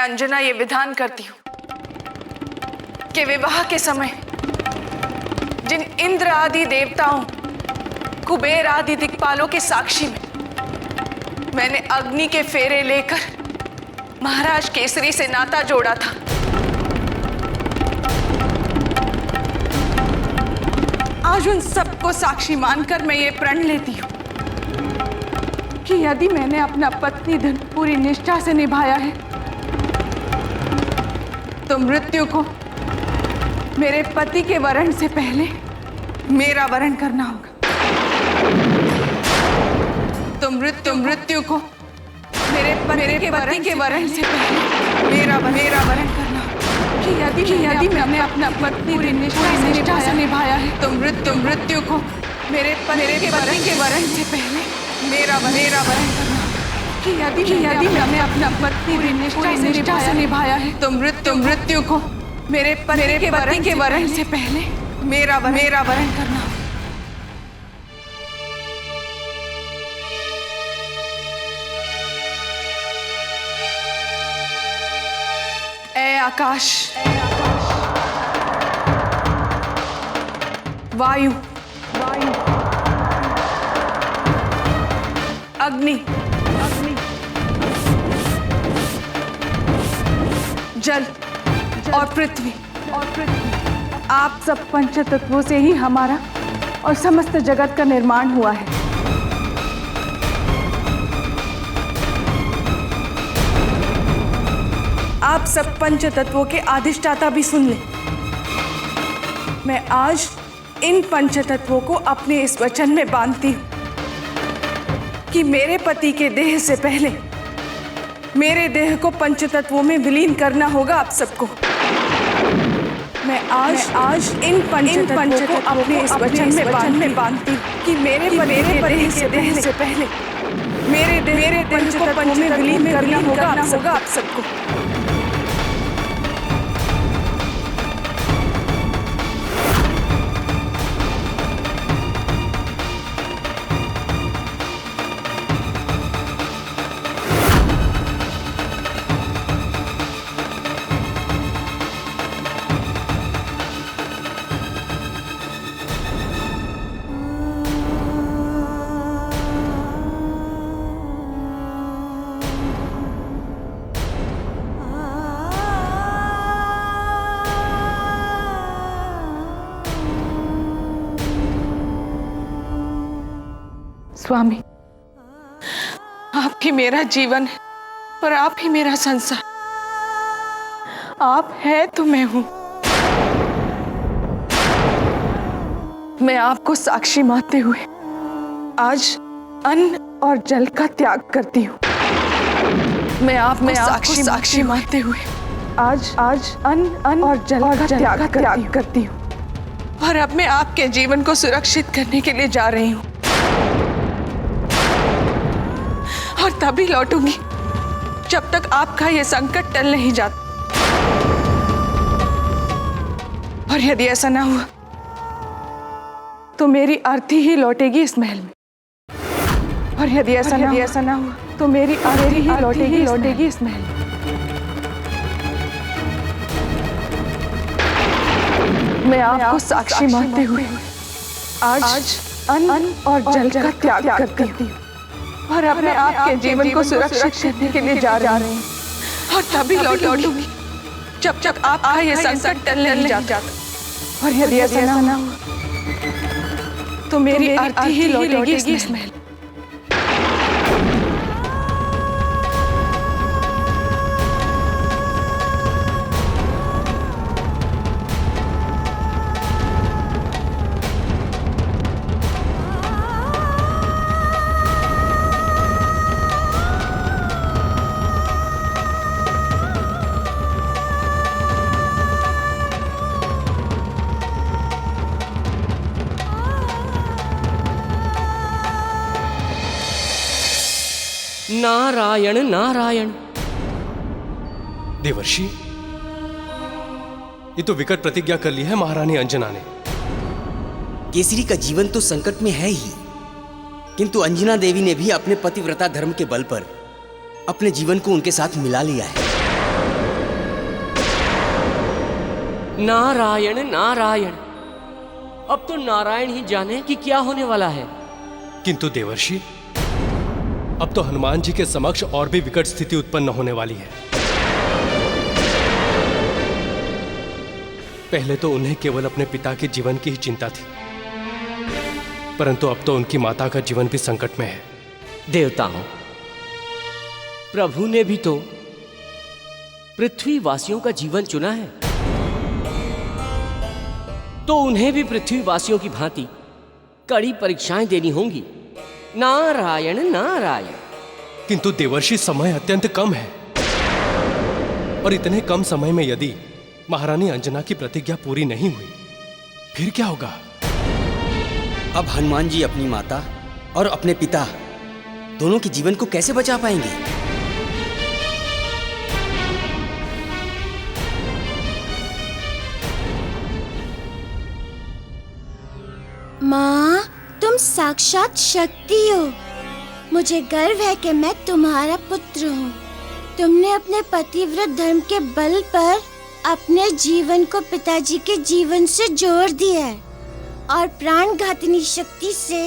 अंजना ये विधान करती हूँ कि विवाह के समय जिन इंद्र आदि देवताओं, कुबेर आदि दिक्पालों के साक्षी में मैंने अग्नि के फेरे लेकर महाराज केसरी से नाता जोड़ा था, आज उन सबको साक्षी मानकर मैं ये प्रण लेती हूँ कि यदि मैंने अपना पत्नी धन पूरी निष्ठा से निभाया है तो मृत्यु को मेरे पति के वरण से पहले मेरा वरण करना होगा। तो मृत्यु को मेरे पति के वरण से पहले मेरा वरण करना होगा। कि यदि मैंने अपना पत्नी पूरी निष्ठा से निभाया है तो मृत्यु को मेरे पति के वरण से पहले मेरा वरण करना होगा। कि यदि मैंने अपना पत्नी पूरी निष्ठा से निभाया है तो मृत्यु को मेरे पति के वरण से पहले मेरा वरण करना होगा। ऐ आकाश, वायु, अग्नि, जल और पृथ्वी, आप सब पंच तत्वों से ही हमारा और समस्त जगत का निर्माण हुआ है। आप सब पंच तत्वों के अधिष्ठाता भी सुन लें। मैं आज इन पंच तत्वों को अपने इस वचन में बांधती हूँ कि मेरे पति के देह से पहले मेरे देह को पंच तत्वों में विलीन करना होगा आप सबको। मैं आज इन पंच तत्वों को अपने इस वचन में बांधती हूँ कि मेरे पति के देह से पहले मेरे देह को पंच तत्वों में विलीन करना होगा आप सबको। स्वामी, आप ही मेरा जीवन है और आप ही मेरा संसार। आप है तो मैं हूं। मैं आपको साक्षी मानते हुए आज अन्न और जल का त्याग करती हूँ। मैं आपको साक्षी मानते हुए आज अन्न और जल का त्याग करती हूँ। और अब मैं आपके जीवन को सुरक्षित करने के लिए जा रही हूँ और तभी लौटूंगी जब तक आपका ये संकट टल नहीं जाता। और यदि ऐसा ना हुआ तो मेरी अर्थी ही लौटेगी इस महल में। और यदि ऐसा ना हुआ तो मेरी अर्थी ही लौटेगी इस महल में। मैं आपको साक्षी मानते हुए आज अन्न और जल का त्याग करती हूँ और अब मैं आपके जीवन को सुरक्षित करने के लिए जा रही हूँ और तभी लौटूंगी जब तक आपका ये संकट टल नहीं जाता। और यदि ऐसा ना हुआ तो मेरी अर्थी ही लौटेगी इस महल। नारायण नारायण। देवर्षि, ये तो विकट प्रतिज्ञा कर ली है महारानी अंजना ने। केसरी का जीवन तो संकट में है ही, किंतु अंजना देवी ने भी अपने पतिव्रता धर्म के बल पर अपने जीवन को उनके साथ मिला लिया है। नारायण नारायण। अब तो नारायण ही जाने कि क्या होने वाला है। किंतु देवर्षि, अब तो हनुमान जी के समक्ष और भी विकट स्थिति उत्पन्न होने वाली है। पहले तो उन्हें केवल अपने पिता के जीवन की ही चिंता थी, परंतु अब तो उनकी माता का जीवन भी संकट में है। देवताओं, प्रभु ने भी तो पृथ्वीवासियों का जीवन चुना है, तो उन्हें भी पृथ्वीवासियों की भांति कड़ी परीक्षाएं देनी होंगी। नारायण नारायण। किंतु देवर्षि, समय अत्यंत कम है, और इतने कम समय में यदि महारानी अंजना की प्रतिज्ञा पूरी नहीं हुई, फिर क्या होगा? अब हनुमान जी अपनी माता और अपने पिता दोनों के जीवन को कैसे बचा पाएंगे? माँ, तुम साक्षात शक्ति हो। मुझे गर्व है कि मैं तुम्हारा पुत्र हूँ। तुमने अपने पतिव्रत धर्म के बल पर अपने जीवन को पिताजी के जीवन से जोड़ दिया है, और प्राणघातिनी शक्ति से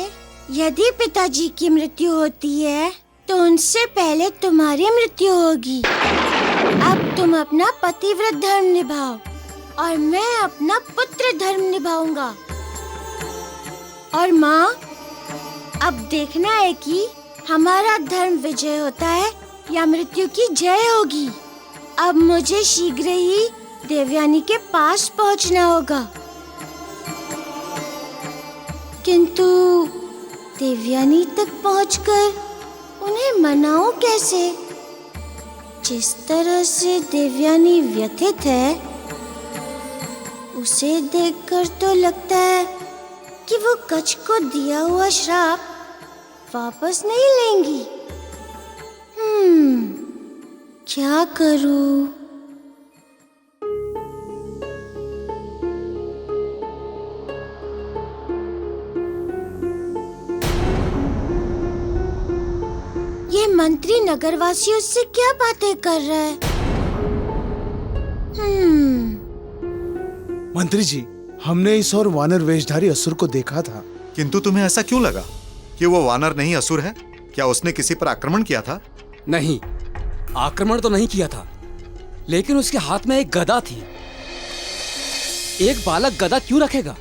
यदि पिताजी की मृत्यु होती है तो उनसे पहले तुम्हारी मृत्यु होगी। अब तुम अपना पतिव्रत धर्म निभाओ और मैं अपना पुत्र धर्म निभाऊंगा। और माँ, अब देखना है कि हमारा धर्म विजय होता है या मृत्यु की जय होगी। अब मुझे शीघ्र ही देवयानी के पास पहुँचना होगा। किंतु देवयानी तक पहुंचकर उन्हें मनाऊं कैसे? जिस तरह से देवयानी व्यथित है, उसे देखकर तो लगता है कि वो कच्छ को दिया हुआ श्राप वापस नहीं लेंगी। क्या करूं? ये मंत्री नगरवासियों से क्या बातें कर रहा है? मंत्री जी, हमने इस और वानर वेशधारी असुर को देखा था। किंतु तुम्हें ऐसा क्यों लगा कि वो वानर नहीं असुर है? क्या उसने किसी पर आक्रमण किया था? नहीं, आक्रमण तो नहीं किया था, लेकिन उसके हाथ में एक गदा थी। एक बालक गदा क्यों रखेगा?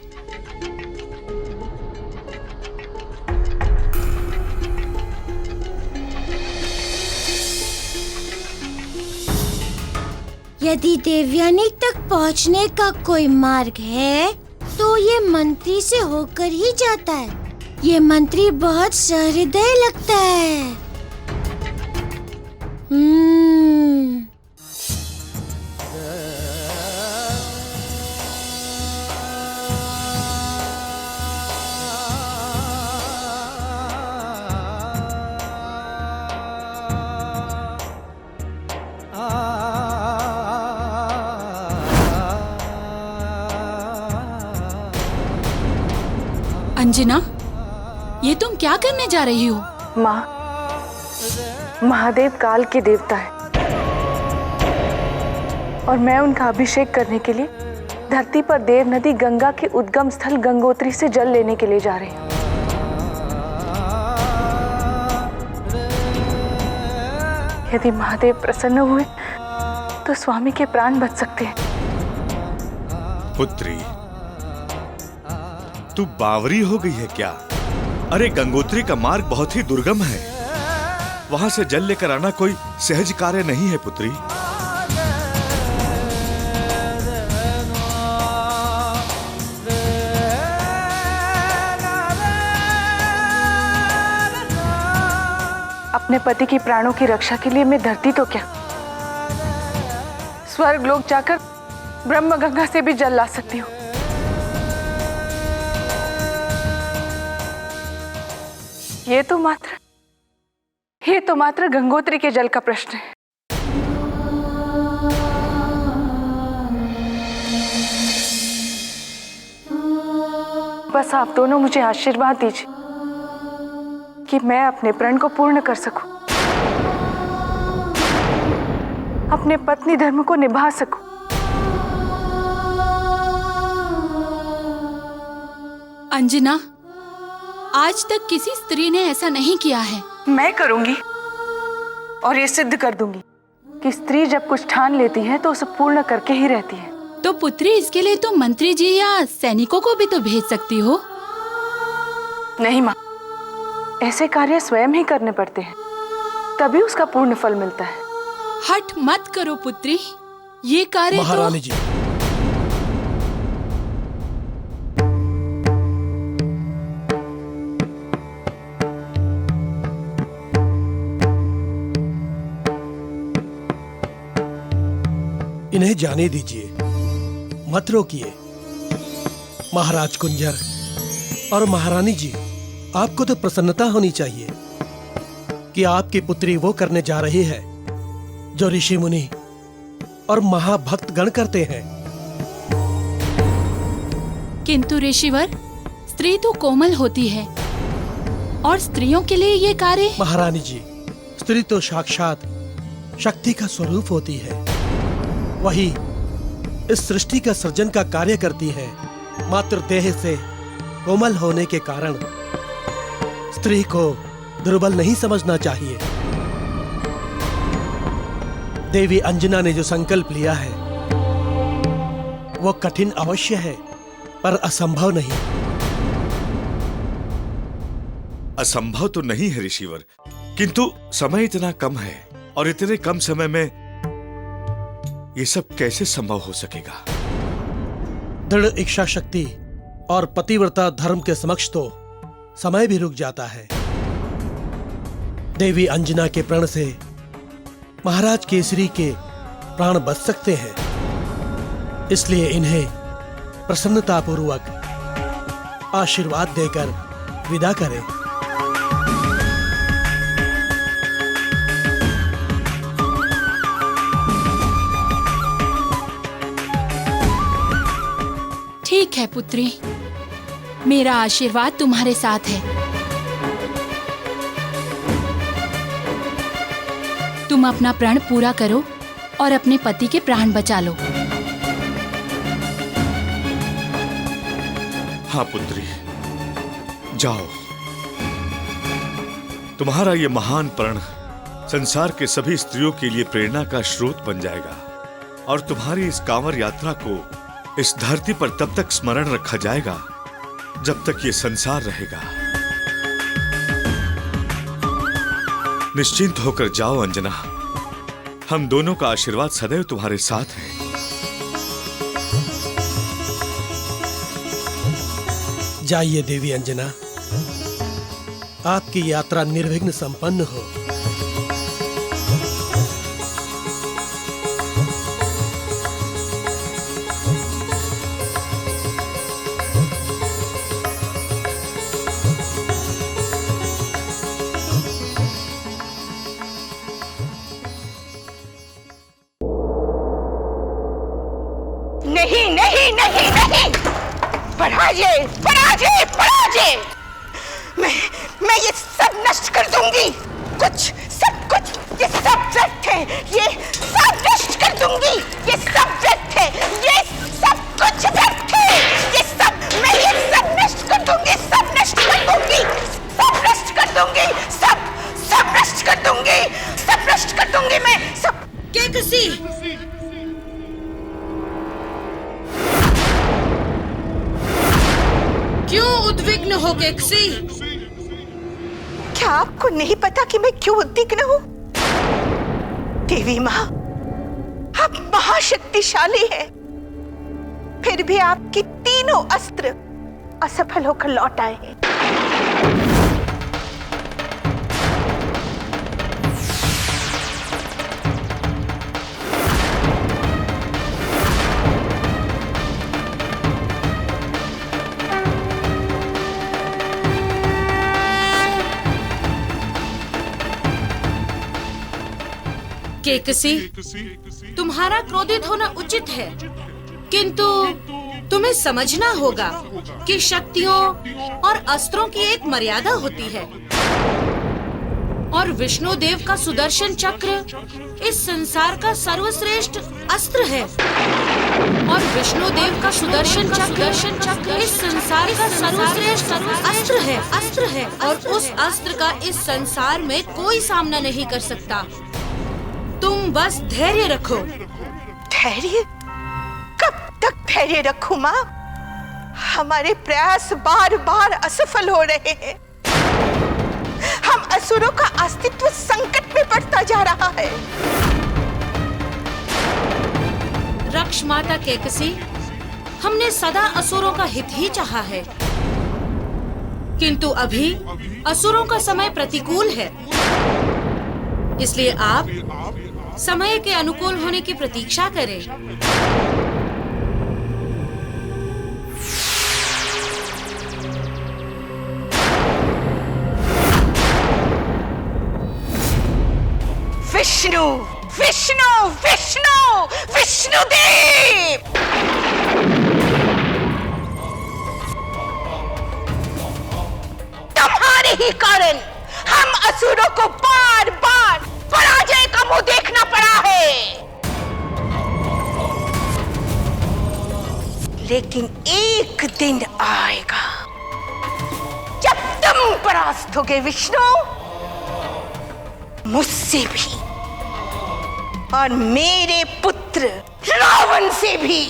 यदि देवयानी तक पहुंचने का कोई मार्ग है तो ये मंत्री से होकर ही जाता है। ये मंत्री बहुत सहृदय लगता है। अंजना, ये तुम क्या करने जा रही हो? माँ, महादेव काल के देवता है और मैं उनका अभिषेक करने के लिए धरती पर देव नदी गंगा के उद्गम स्थल गंगोत्री से जल लेने के लिए जा रही हूँ। यदि महादेव प्रसन्न हुए तो स्वामी के प्राण बच सकते हैं। पुत्री, तू बावरी हो गई है क्या? अरे, गंगोत्री का मार्ग बहुत ही दुर्गम है। वहां से जल लेकर आना कोई सहज कार्य नहीं है पुत्री। अपने पति की प्राणों की रक्षा के लिए मैं धरती तो क्या, स्वर्ग लोक जाकर ब्रह्म गंगा से भी जल ला सकती हूँ। ये तो मात्र गंगोत्री के जल का प्रश्न है। बस आप दोनों मुझे आशीर्वाद दीजिए कि मैं अपने प्रण को पूर्ण कर सकूं, अपने पत्नी धर्म को निभा सकूं। अंजना, आज तक किसी स्त्री ने ऐसा नहीं किया है। मैं करूंगी और ये सिद्ध कर दूंगी कि स्त्री जब कुछ ठान लेती है तो उसे पूर्ण करके ही रहती है। तो पुत्री, इसके लिए तुम मंत्री जी या सैनिकों को भी तो भेज सकती हो। नहीं माँ, ऐसे कार्य स्वयं ही करने पड़ते हैं, तभी उसका पूर्ण फल मिलता है। हट मत करो पुत्री, ये कार्य महारानी जी, इन्हें जाने दीजिए, मत रोकिए। महाराज कुंजर और महारानी जी, आपको तो प्रसन्नता होनी चाहिए कि आपकी पुत्री वो करने जा रही है जो ऋषि मुनि और महाभक्त गण करते हैं। किंतु ऋषिवर, स्त्री तो कोमल होती है और स्त्रियों के लिए ये कार्य। महारानी जी, स्त्री तो साक्षात शक्ति का स्वरूप होती है, वही इस सृष्टि का सृजन का कार्य करती है। मात्र देह से कोमल होने के कारण स्त्री को दुर्बल नहीं समझना चाहिए। देवी अंजना ने जो संकल्प लिया है वो कठिन अवश्य है, पर असंभव नहीं। असंभव तो नहीं है ऋषिवर, किंतु समय इतना कम है और इतने कम समय में ये सब कैसे संभव हो सकेगा? दृढ़ इच्छा शक्ति और पतिव्रता धर्म के समक्ष तो समय भी रुक जाता है। देवी अंजना के प्रण से महाराज केसरी के प्राण बच सकते हैं, इसलिए इन्हें प्रसन्नतापूर्वक आशीर्वाद देकर विदा करें। ठीक है पुत्री, मेरा आशीर्वाद तुम्हारे साथ है। तुम अपना प्रण पूरा करो और अपने पति के प्राण बचा लो। हाँ पुत्री, जाओ। तुम्हारा ये महान प्रण संसार के सभी स्त्रियों के लिए प्रेरणा का स्रोत बन जाएगा और तुम्हारी इस कांवर यात्रा को इस धरती पर तब तक स्मरण रखा जाएगा जब तक ये संसार रहेगा। निश्चिंत होकर जाओ अंजना, हम दोनों का आशीर्वाद सदैव तुम्हारे साथ है। जाइए देवी अंजना, आपकी यात्रा निर्विघ्न संपन्न हो। नहीं नहीं नहीं नहीं, पराजय पराजय पराजय। मैं ये सब नष्ट कर दूंगी, सब कुछ ये सब व्यर्थ है, ये सब नष्ट कर दूंगी, ये सब व्यर्थ है, ये सब कुछ व्यर्थ है, ये सब मैं ये सब नष्ट कर दूंगी, सब नष्ट कर दूंगी, सब नष्ट कर दूंगी, सब नष्ट कर दूंगी, सब नष्ट कर दूंगी मैं सब। क्या किसी क्यों उद्विग्न हो केकसी? क्या आपको नहीं पता कि मैं क्यों उद्विग्न हूँ? देवी माँ, आप महाशक्तिशाली हैं, फिर भी आपकी तीनों अस्त्र असफल होकर लौट आए हैं। केकसी, तुम्हारा क्रोधित होना उचित है, किंतु तुम्हें समझना होगा कि शक्तियों और अस्त्रों की एक मर्यादा होती है। और विष्णु देव का सुदर्शन चक्र इस संसार का सर्वश्रेष्ठ अस्त्र है। और विष्णु देव का सुदर्शन चक्र इस संसार का सर्वश्रेष्ठ अस्त्र है। और उस अस्त्र का इस संसार में कोई सामना नहीं कर सकता। तुम बस धैर्य रखो। धैर्य? कब तक धैर्य रखूं माँ? हमारे प्रयास बार बार असफल हो रहे हैं। हम असुरों का अस्तित्व संकट में पड़ता जा रहा है। रक्ष माता कैकसी, हमने सदा असुरों का हित ही चाहा है, किंतु अभी असुरों का समय प्रतिकूल है। इसलिए आप समय के अनुकूल होने की प्रतीक्षा करें। विष्णु विष्णु विष्णु विष्णुदेव! तुम्हारे ही कारण हम असुरों को बार बार पराजय का मुंह देखना पड़ा है। लेकिन एक दिन आएगा जब तुम परास्त होगे विष्णु, मुझसे भी और मेरे पुत्र रावण से भी।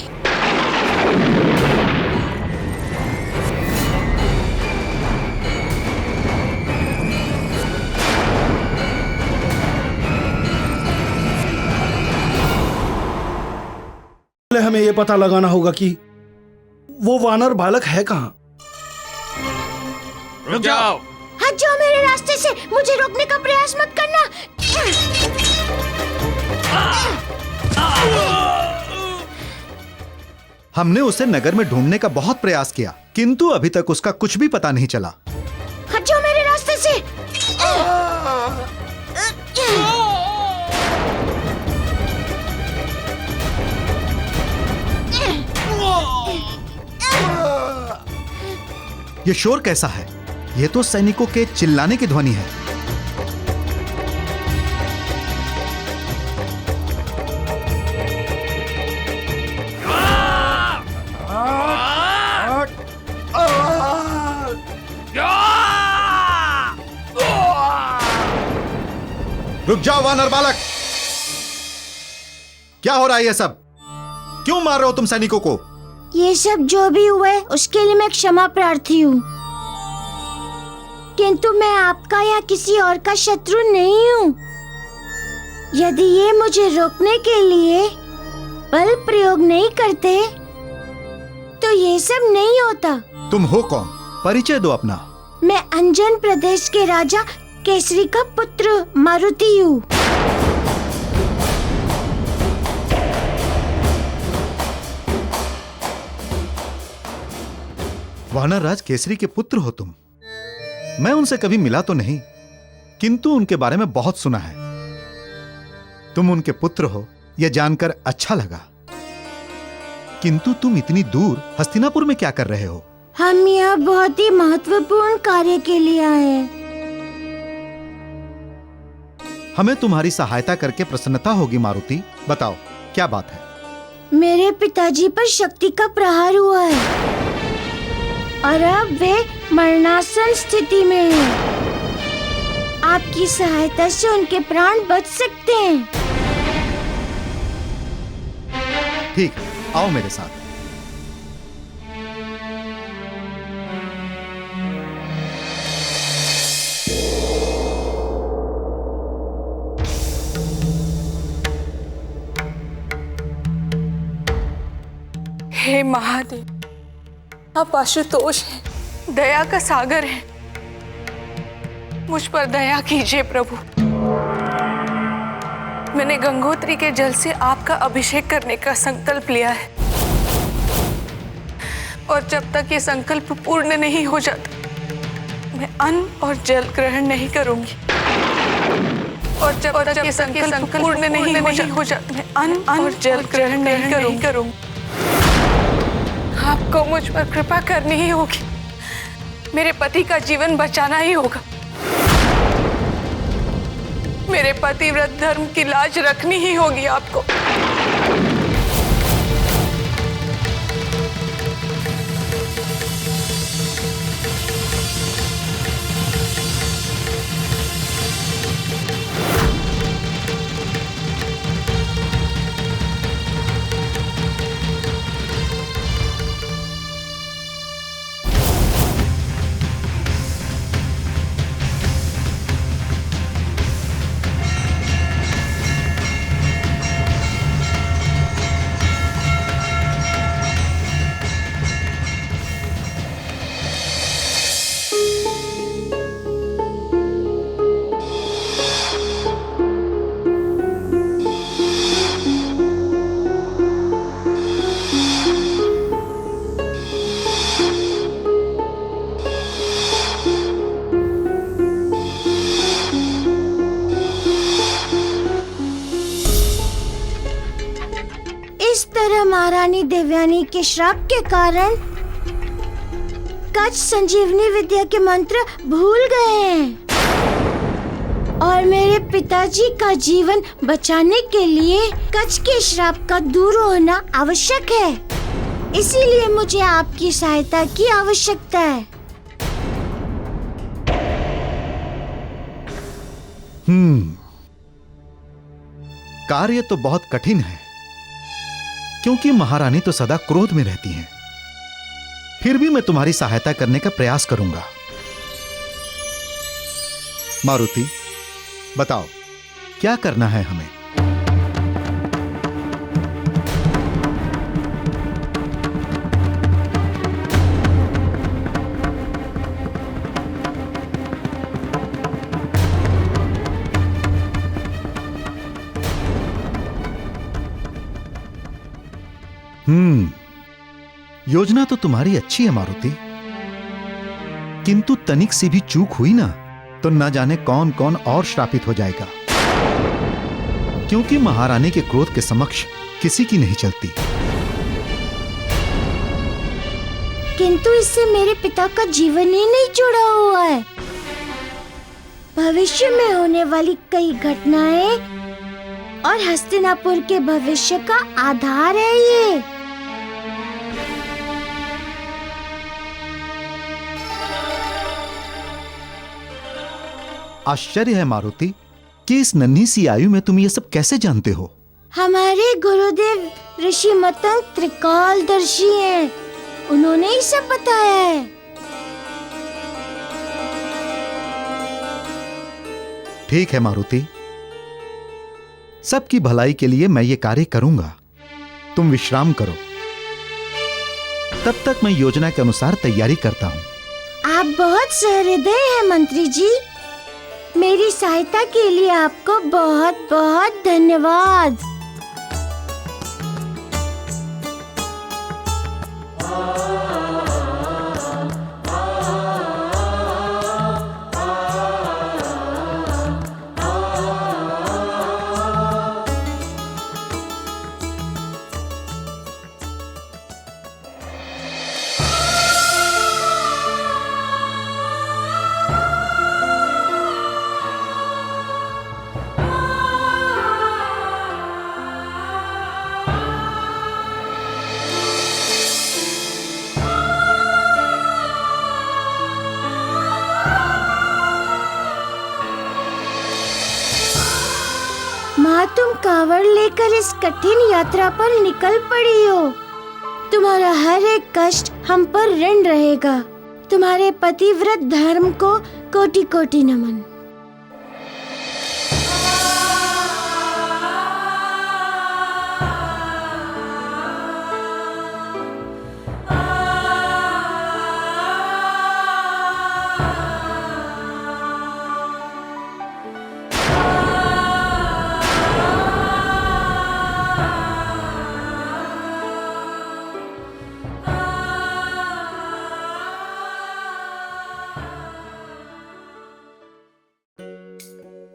पहले हमें यह पता लगाना होगा कि वो वानर बालक है कहाँ। रुक जाओ। हट जाओ मेरे रास्ते से, मुझे रोकने का प्रयास मत करना। हमने उसे नगर में ढूंढने का बहुत प्रयास किया, किंतु अभी तक उसका कुछ भी पता नहीं चला। हट जाओ मेरे रास्ते से। ये शोर कैसा है? ये तो सैनिकों के चिल्लाने की ध्वनि है। रुक जाओ वानर बालक! क्या हो रहा है ये सब? क्यों मार रहे हो तुम सैनिकों को? ये सब जो भी हुआ है उसके लिए मैं क्षमा प्रार्थी हूँ, किंतु मैं आपका या किसी और का शत्रु नहीं हूँ। यदि ये मुझे रोकने के लिए बल प्रयोग नहीं करते तो ये सब नहीं होता। तुम हो कौन? परिचय दो अपना। मैं अंजन प्रदेश के राजा केसरी का पुत्र मारुति हूँ। वानर राज केसरी के पुत्र हो तुम? मैं उनसे कभी मिला तो नहीं, किंतु उनके बारे में बहुत सुना है। तुम उनके पुत्र हो यह जानकर अच्छा लगा, किंतु तुम इतनी दूर हस्तिनापुर में क्या कर रहे हो? हम यहाँ बहुत ही महत्वपूर्ण कार्य के लिए आए हैं। हमें तुम्हारी सहायता करके प्रसन्नता होगी मारुति। बताओ क्या बात है? मेरे पिताजी पर शक्ति का प्रहार हुआ है और अब वे मरणासन स्थिति में हैं। आपकी सहायता से उनके प्राण बच सकते हैं। ठीक है, आओ मेरे साथ। हे महादेव, आप आशुतोष हैं, दया का सागर है। मुझ पर दया कीजिए प्रभु। मैंने गंगोत्री के जल से आपका अभिषेक करने का संकल्प लिया है, और जब तक ये संकल्प पूर्ण नहीं हो जाता मैं अन्न और जल ग्रहण नहीं करूंगी। और जब तक ये संकल्प पूर्ण नहीं हो जाता मैं अन्न और जल ग्रहण नहीं करूंगी। आपको मुझ पर कृपा करनी ही होगी। मेरे पति का जीवन बचाना ही होगा। मेरे पतिव्रत धर्म की लाज रखनी ही होगी आपको। महारानी देवयानी के श्राप के कारण कच्छ संजीवनी विद्या के मंत्र भूल गए हैं और मेरे पिताजी का जीवन बचाने के लिए कच्छ के श्राप का दूर होना आवश्यक है। इसीलिए मुझे आपकी सहायता की आवश्यकता है। कार्य तो बहुत कठिन है, क्योंकि महारानी तो सदा क्रोध में रहती हैं। फिर भी मैं तुम्हारी सहायता करने का प्रयास करूंगा। मारुति, बताओ क्या करना है हमें? योजना तो तुम्हारी अच्छी है मारुति, किंतु तनिक सी भी चूक हुई ना तो न जाने कौन कौन और श्रापित हो जाएगा, क्योंकि महारानी के क्रोध के समक्ष किसी की नहीं चलती। किंतु इससे मेरे पिता का जीवन ही नहीं जुड़ा हुआ है। भविष्य में होने वाली कई घटनाएं और हस्तिनापुर के भविष्य का आधार है ये। आश्चर्य है मारुति कि इस नन्ही सी आयु में तुम ये सब कैसे जानते हो? हमारे गुरुदेव ऋषि मतंग त्रिकालदर्शी हैं, उन्होंने ही सब बताया है। ठीक है मारुति, सबकी भलाई के लिए मैं ये कार्य करूंगा। तुम विश्राम करो, तब तक मैं योजना के अनुसार तैयारी करता हूं। आप बहुत सहृदय हैं मंत्री जी। मेरी सहायता के लिए आपको बहुत बहुत धन्यवाद। माँ, तुम कावड़ लेकर इस कठिन यात्रा पर निकल पड़ी हो। तुम्हारा हर एक कष्ट हम पर ऋण रहेगा। तुम्हारे पतिव्रत धर्म को कोटि कोटि नमन।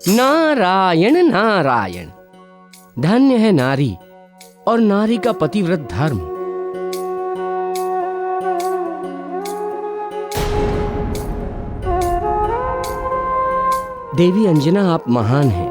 नारायण नारायण, धन्य है नारी और नारी का पतिव्रत धर्म। देवी अंजना, आप महान हैं।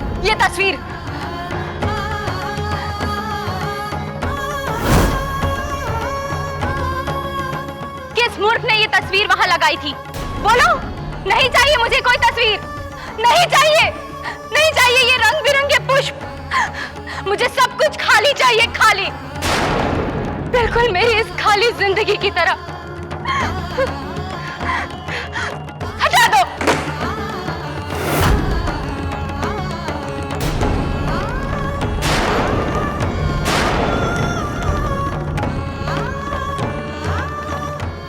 मूर्ख ने ये तस्वीर वहां लगाई थी? बोलो, नहीं चाहिए मुझे कोई तस्वीर, नहीं चाहिए, नहीं चाहिए ये रंग बिरंगे पुष्प। मुझे सब कुछ खाली चाहिए, खाली, बिल्कुल मेरी इस खाली जिंदगी की तरह। हटा दो।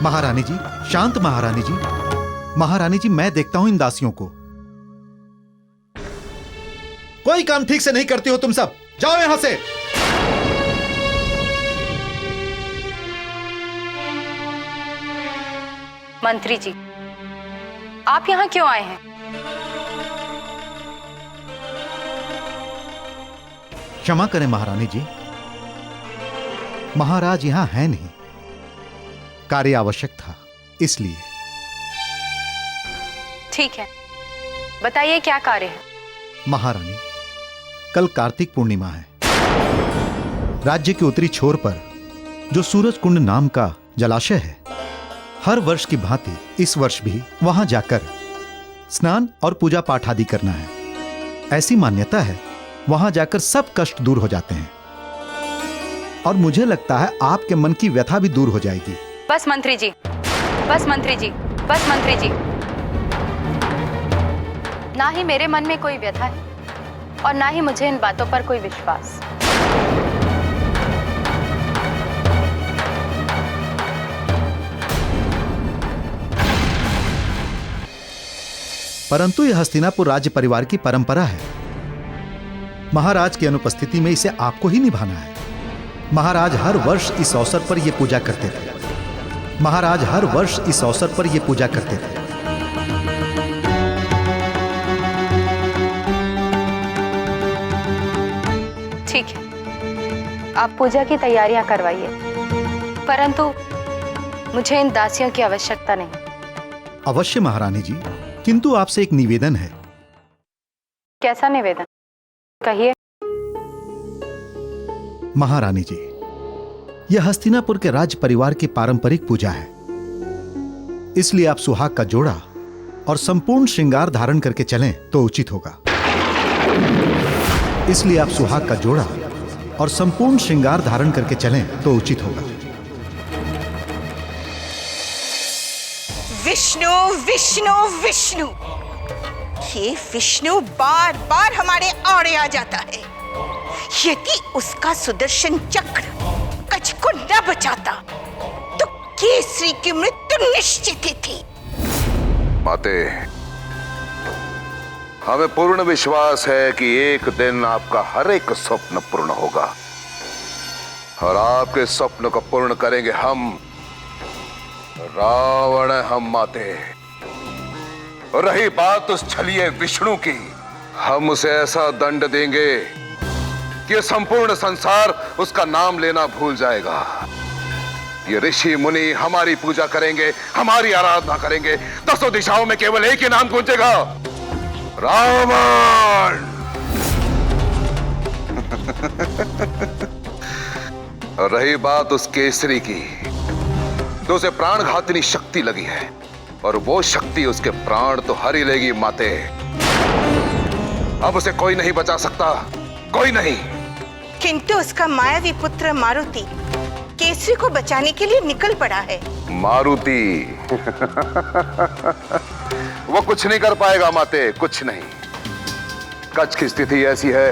महारानी जी, शांत महारानी जी। महारानी जी, मैं देखता हूं इन दासियों को। कोई काम ठीक से नहीं करती हो तुम सब। जाओ यहां से। मंत्री जी, आप यहाँ क्यों आए हैं? क्षमा करें महारानी जी, महाराज यहां है नहीं, कार्य आवश्यक था इसलिए। ठीक है, बताइए क्या कार्य है? महारानी, कल कार्तिक पूर्णिमा है। राज्य के उत्तरी छोर पर जो सूरज कुंड नाम का जलाशय है, हर वर्ष की भांति इस वर्ष भी वहां जाकर स्नान और पूजा पाठ आदि करना है। ऐसी मान्यता है, वहां जाकर सब कष्ट दूर हो जाते हैं और मुझे लगता है आपके मन की व्यथा भी दूर हो जाएगी। बस मंत्री जी, बस मंत्री जी, बस मंत्री जी। ना ही मेरे मन में कोई व्यथा है और ना ही मुझे इन बातों पर कोई विश्वास। परंतु यह हस्तिनापुर राज्य परिवार की परंपरा है। महाराज की अनुपस्थिति में इसे आपको ही निभाना है। महाराज हर वर्ष इस अवसर पर यह पूजा करते थे। महाराज हर वर्ष इस अवसर पर यह पूजा करते थे। ठीक है, आप पूजा की तैयारियां करवाइए, परंतु मुझे इन दासियों की आवश्यकता नहीं। अवश्य महारानी जी, किंतु आपसे एक निवेदन है। कैसा निवेदन? कहिए। महारानी जी, यह हस्तिनापुर के राज परिवार की पारंपरिक पूजा है, इसलिए आप सुहाग का जोड़ा और संपूर्ण श्रृंगार धारण करके चलें तो उचित होगा। इसलिए आप सुहाग का जोड़ा और संपूर्ण श्रृंगार धारण करके चलें तो उचित होगा। विष्णु विष्णु विष्णु, ये विष्णु बार बार हमारे आड़े आ जाता है। यदि उसका सुदर्शन चक्र कच्छ को न बचाता तो केसरी की मृत्यु निश्चित ही थी। माते, हमें पूर्ण विश्वास है कि एक दिन आपका हर एक स्वप्न पूर्ण होगा और आपके स्वप्न को पूर्ण करेंगे हम, रावण हम माते। और रही बात उस छलिए विष्णु की, हम उसे ऐसा दंड देंगे कि संपूर्ण संसार उसका नाम लेना भूल जाएगा। ये ऋषि मुनि हमारी पूजा करेंगे, हमारी आराधना करेंगे, दसों दिशाओं में केवल एक ही नाम गूंजेगा, रावण। और रही बात उस केसरी की, तो उसे प्राणघातिनी शक्ति लगी है और वो शक्ति उसके प्राण तो हर ही लेगी माते। अब उसे कोई नहीं बचा सकता, कोई नहीं। किंतु उसका मायावी पुत्र मारुति केसरी को बचाने के लिए निकल पड़ा है। मारुति वो कुछ नहीं कर पाएगा माते, कुछ नहीं। कच्छ की स्थिति ऐसी है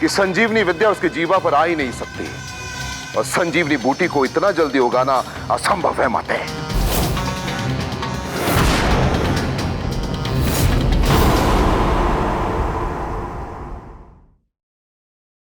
कि संजीवनी विद्या उसकी जीवा पर आ ही नहीं सकती और संजीवनी बूटी को इतना जल्दी उगाना असंभव है माते।